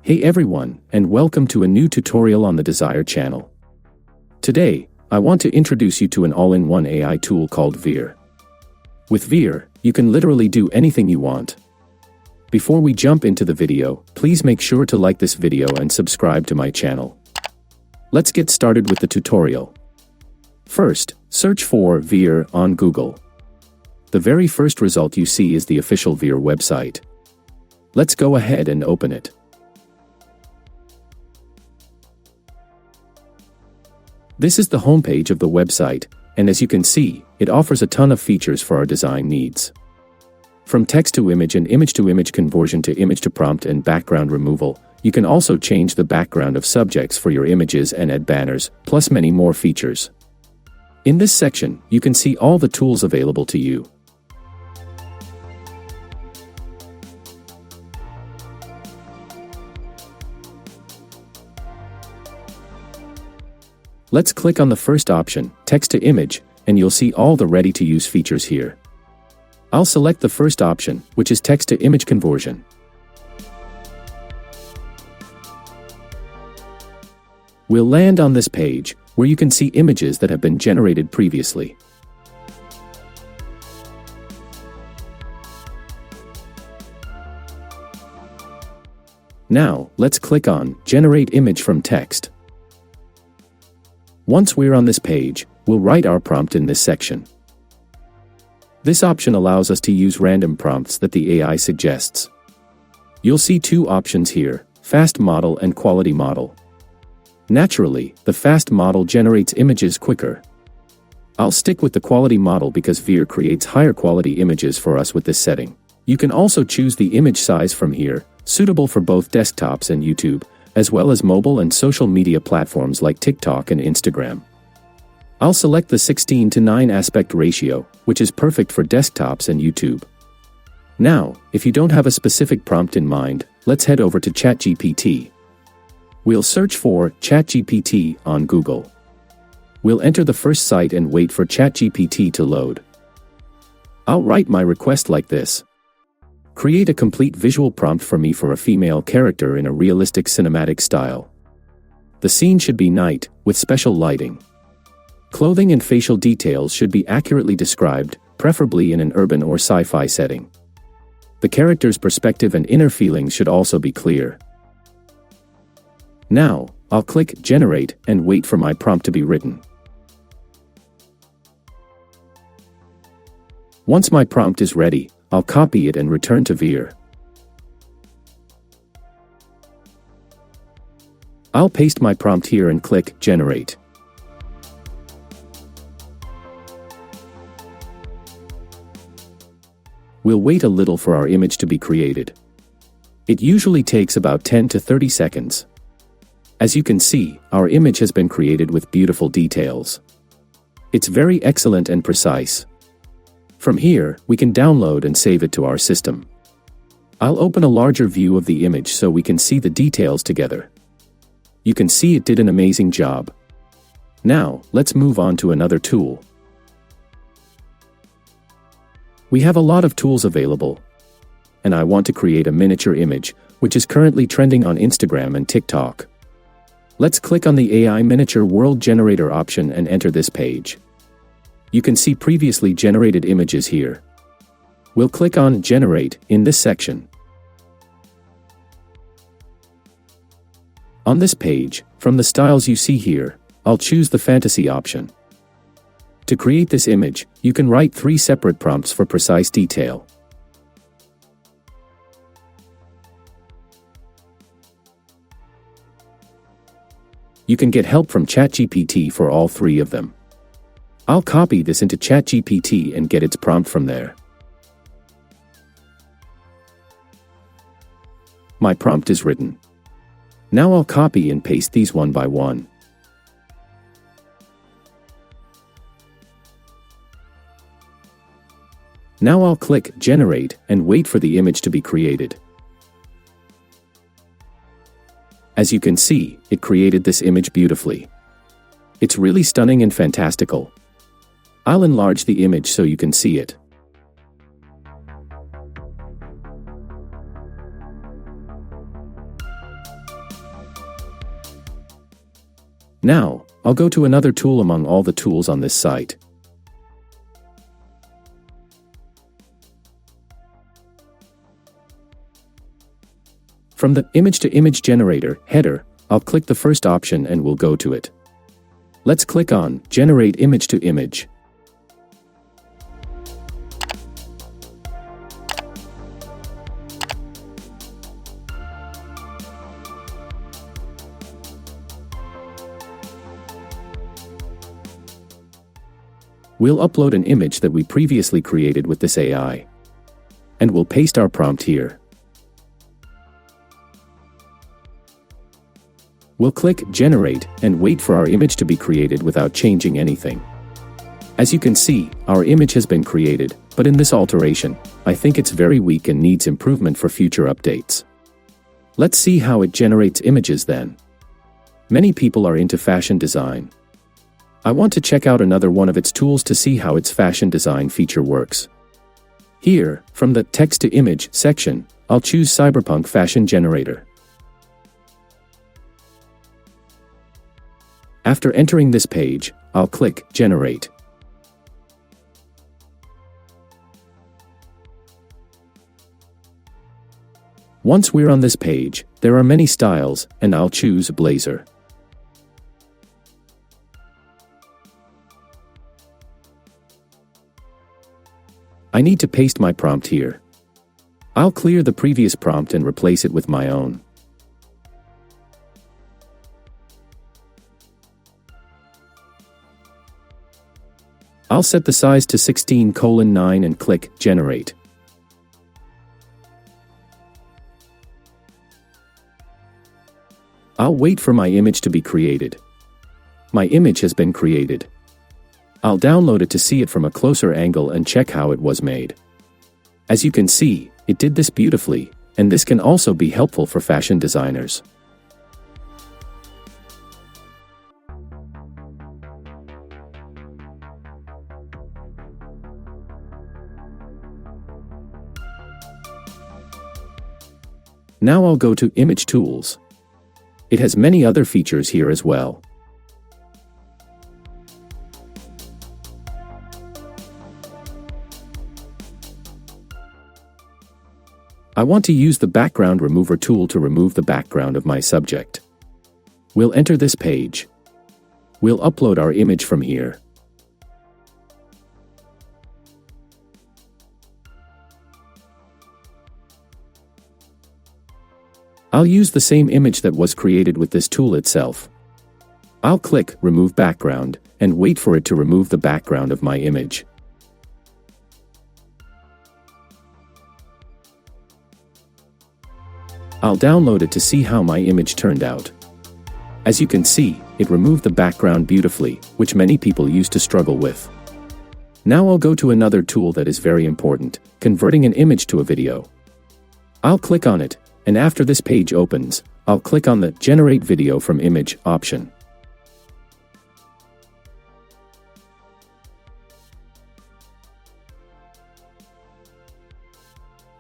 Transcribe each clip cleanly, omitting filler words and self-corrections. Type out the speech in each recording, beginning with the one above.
Hey everyone, and welcome to a new tutorial on the Desire channel. Today, I want to introduce you to an all-in-one AI tool called Veer. With Veer, you can literally do anything you want. Before we jump into the video, please make sure to like this video and subscribe to my channel. Let's get started with the tutorial. First, search for Veer on Google. The very first result you see is the official Veer website. Let's go ahead and open it. This is the homepage of the website, and as you can see, it offers a ton of features for our design needs. From text to image and image to image conversion to image to prompt and background removal, you can also change the background of subjects for your images and add banners, plus many more features. In this section, you can see all the tools available to you. Let's click on the first option, Text to Image, and you'll see all the ready-to-use features here. I'll select the first option, which is Text to Image Conversion. We'll land on this page, where you can see images that have been generated previously. Now, let's click on Generate Image from Text. Once we're on this page, we'll write our prompt in this section. This option allows us to use random prompts that the AI suggests. You'll see two options here, Fast Model and Quality Model. Naturally, the Fast Model generates images quicker. I'll stick with the Quality Model because Veer creates higher quality images for us with this setting. You can also choose the image size from here, suitable for both desktops and YouTube, as well as mobile and social media platforms like TikTok and Instagram. I'll select the 16:9 aspect ratio, which is perfect for desktops and YouTube. Now, if you don't have a specific prompt in mind, let's head over to ChatGPT. We'll search for ChatGPT on Google. We'll enter the first site and wait for ChatGPT to load. I'll write my request like this. Create a complete visual prompt for me for a female character in a realistic cinematic style. The scene should be night, with special lighting. Clothing and facial details should be accurately described, preferably in an urban or sci-fi setting. The character's perspective and inner feelings should also be clear. Now, I'll click Generate and wait for my prompt to be written. Once my prompt is ready, I'll copy it and return to Veer. I'll paste my prompt here and click Generate. We'll wait a little for our image to be created. It usually takes about 10 to 30 seconds. As you can see, our image has been created with beautiful details. It's very excellent and precise. From here, we can download and save it to our system. I'll open a larger view of the image so we can see the details together. You can see it did an amazing job. Now, let's move on to another tool. We have a lot of tools available, and I want to create a miniature image, which is currently trending on Instagram and TikTok. Let's click on the AI Miniature World Generator option and enter this page. You can see previously generated images here. We'll click on Generate in this section. On this page, from the styles you see here, I'll choose the fantasy option. To create this image, you can write 3 separate prompts for precise detail. You can get help from ChatGPT for all 3 of them. I'll copy this into ChatGPT and get its prompt from there. My prompt is written. Now I'll copy and paste these one by one. Now I'll click Generate and wait for the image to be created. As you can see, it created this image beautifully. It's really stunning and fantastical. I'll enlarge the image so you can see it. Now, I'll go to another tool among all the tools on this site. From the Image-to-Image Generator header, I'll click the first option and we'll go to it. Let's click on Generate Image to Image. We'll upload an image that we previously created with this AI. And we'll paste our prompt here. We'll click Generate and wait for our image to be created without changing anything. As you can see, our image has been created, but in this alteration, I think it's very weak and needs improvement for future updates. Let's see how it generates images then. Many people are into fashion design. I want to check out another one of its tools to see how its fashion design feature works. Here, from the Text to Image section, I'll choose Cyberpunk Fashion Generator. After entering this page, I'll click Generate. Once we're on this page, there are many styles, and I'll choose Blazer. I need to paste my prompt here. I'll clear the previous prompt and replace it with my own. I'll set the size to 16:9 and click Generate. I'll wait for my image to be created. My image has been created. I'll download it to see it from a closer angle and check how it was made. As you can see, it did this beautifully, and this can also be helpful for fashion designers. Now I'll go to Image Tools. It has many other features here as well. I want to use the Background Remover tool to remove the background of my subject. We'll enter this page. We'll upload our image from here. I'll use the same image that was created with this tool itself. I'll click Remove Background and wait for it to remove the background of my image. I'll download it to see how my image turned out. As you can see, it removed the background beautifully, which many people used to struggle with. Now I'll go to another tool that is very important, converting an image to a video. I'll click on it, and after this page opens, I'll click on the Generate Video from Image option.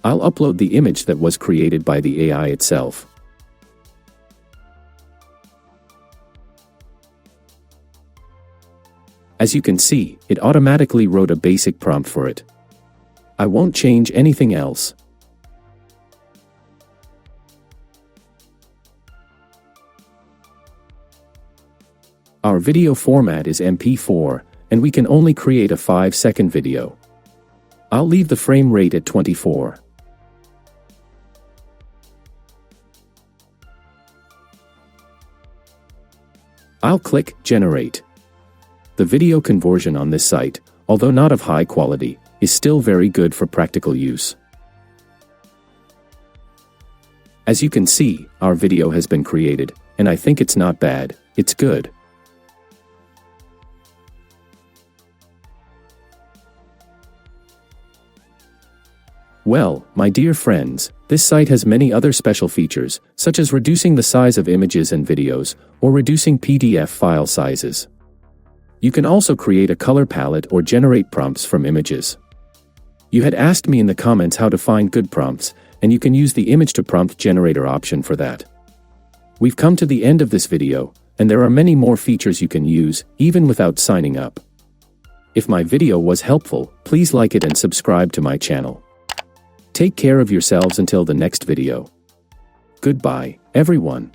I'll upload the image that was created by the AI itself. As you can see, it automatically wrote a basic prompt for it. I won't change anything else. Our video format is MP4, and we can only create a 5-second video. I'll leave the frame rate at 24. I'll click Generate. The video conversion on this site, although not of high quality, is still very good for practical use. As you can see, our video has been created, and I think it's not bad, it's good. Well, my dear friends, this site has many other special features, such as reducing the size of images and videos, or reducing PDF file sizes. You can also create a color palette or generate prompts from images. You had asked me in the comments how to find good prompts, and you can use the Image to Prompt Generator option for that. We've come to the end of this video, And there are many more features you can use, even without signing up. If my video was helpful, please like it and subscribe to my channel. Take care of yourselves until the next video. Goodbye, everyone.